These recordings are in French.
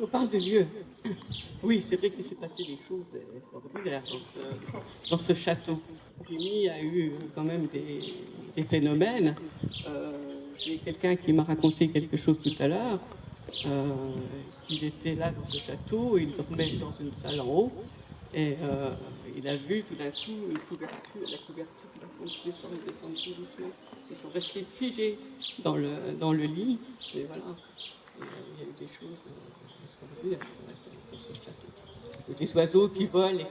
parle de lieux. Oui, c'est vrai qu'il s'est passé des choses extraordinaires dans ce château. Jimmy a eu quand même des phénomènes. J'ai quelqu'un qui m'a raconté quelque chose tout à l'heure. Il était là dans ce château, il dormait dans une salle en haut, et il a vu tout d'un coup la couverture descendre tout doucement. Ils sont restés figés dans le lit, et voilà. Et, il y a eu des choses extraordinaires dans ce château. Des oiseaux qui volent et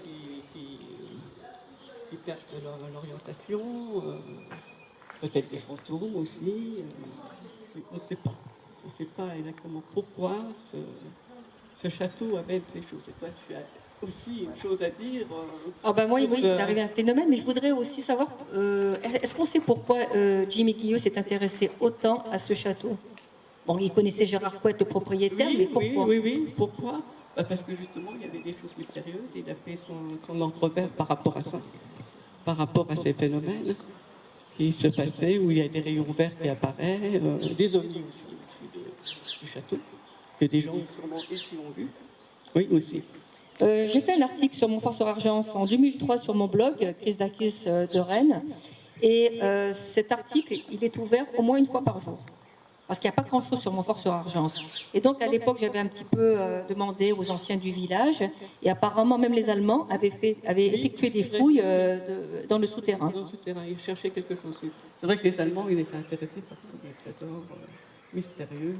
qui cachent l'orientation, peut-être des fantômes aussi, on ne sait pas. On ne sait pas exactement pourquoi ce château amène ces choses. Et toi, tu as aussi une chose à dire. Oui, il est arrivé un phénomène, mais je voudrais aussi savoir, est-ce qu'on sait pourquoi Jimmy Guillot s'est intéressé autant à ce château? Bon, il connaissait Gérard Couette, le propriétaire, mais pourquoi? Oui, pourquoi? Parce que justement, il y avait des choses mystérieuses. Il a fait son entrevers par rapport à ça, par rapport à ces phénomènes qui se passaient, où il y a des rayons verts qui apparaissent, des ovnis aussi du château, que des gens sûrement ici ont vu. Oui, aussi. J'ai fait un article sur Montfort-sur-Argence en 2003 sur mon blog, Chris Dakis de Rennes, et cet article, il est ouvert au moins une fois par jour. Parce qu'il n'y a pas grand-chose sur Montfort-sur-Argence. Et donc, à l'époque, j'avais un petit peu demandé aux anciens du village, et apparemment, même les Allemands avaient effectué des fouilles dans le souterrain. Dans le souterrain, ils cherchaient quelque chose. C'est vrai que les Allemands, ils étaient intéressés par ces trésors mystérieux.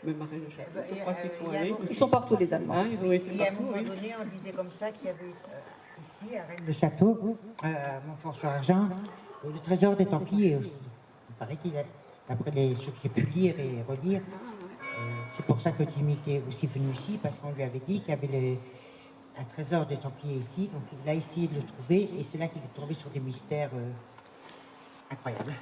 Même à Rennes, je crois qu'ils sont allés. Ils sont partout, les Allemands. Ils ont été et à un partout, moment oui. donné, on disait comme ça qu'il y avait ici, à Rennes, le château, à Montfort-sur-Argent, le trésor des Templiers aussi. Il paraît qu'il a, d'après ce que j'ai pu lire et relire, c'est pour ça que Jimmy est aussi venu ici, parce qu'on lui avait dit qu'il y avait un trésor des Templiers ici, donc il a essayé de le trouver, et c'est là qu'il est tombé sur des mystères incroyables.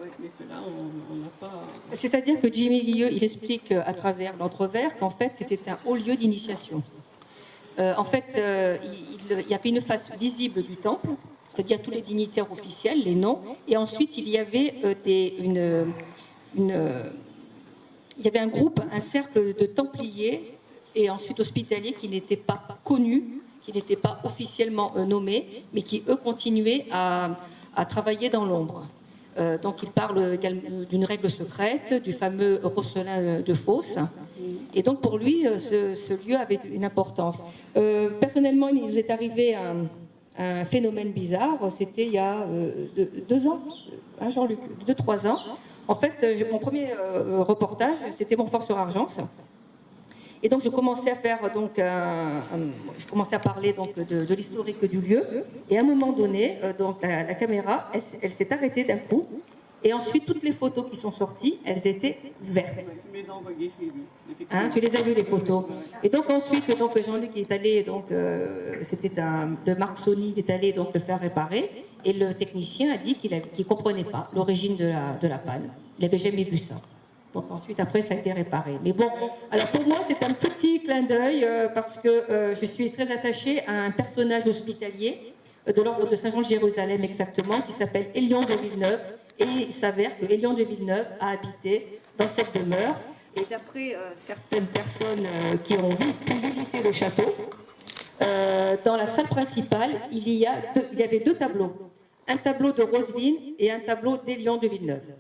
Oui, mais cela, on n'a pas... C'est-à-dire que Jimmy Guilleux, il explique à travers l'entrevers qu'en fait, c'était un haut lieu d'initiation. En fait, il y avait une face visible du temple, c'est-à-dire tous les dignitaires officiels, les noms, et ensuite il y avait il y avait un groupe, un cercle de Templiers et ensuite hospitaliers qui n'étaient pas connus, qui n'étaient pas officiellement nommés, mais qui eux continuaient à travailler dans l'ombre. Donc il parle d'une règle secrète, du fameux Rosselin de Fos. Et donc pour lui, ce lieu avait une importance. Personnellement, il nous est arrivé un phénomène bizarre. C'était il y a 2 ans, hein, Jean-Luc, 2-3 ans. En fait, mon premier reportage, c'était Montfort-sur-Argence. Et donc je commençais à faire je commençais à parler donc de l'historique du lieu. Et à un moment donné, donc la caméra, elle s'est arrêtée d'un coup. Et ensuite, toutes les photos qui sont sorties, elles étaient vertes. Tu les as envoyées, je l'ai vu. Hein, tu les as vues les photos. Et donc ensuite, donc Jean-Luc est allé, c'était de Marc Sony, il est allé donc le faire réparer. Et le technicien a dit qu'il ne comprenait pas l'origine de la panne. Il n'avait jamais vu ça. Donc ensuite, après, ça a été réparé. Mais bon, alors pour moi, c'est un petit clin d'œil parce que je suis très attachée à un personnage hospitalier de l'ordre de Saint-Jean de Jérusalem exactement, qui s'appelle Élian de Villeneuve. Et il s'avère que Élian de Villeneuve a habité dans cette demeure. Et d'après certaines personnes qui ont pu visiter le château, dans la salle principale, il y avait 2 tableaux. Un tableau de Roselyne et un tableau d'Élian de Villeneuve.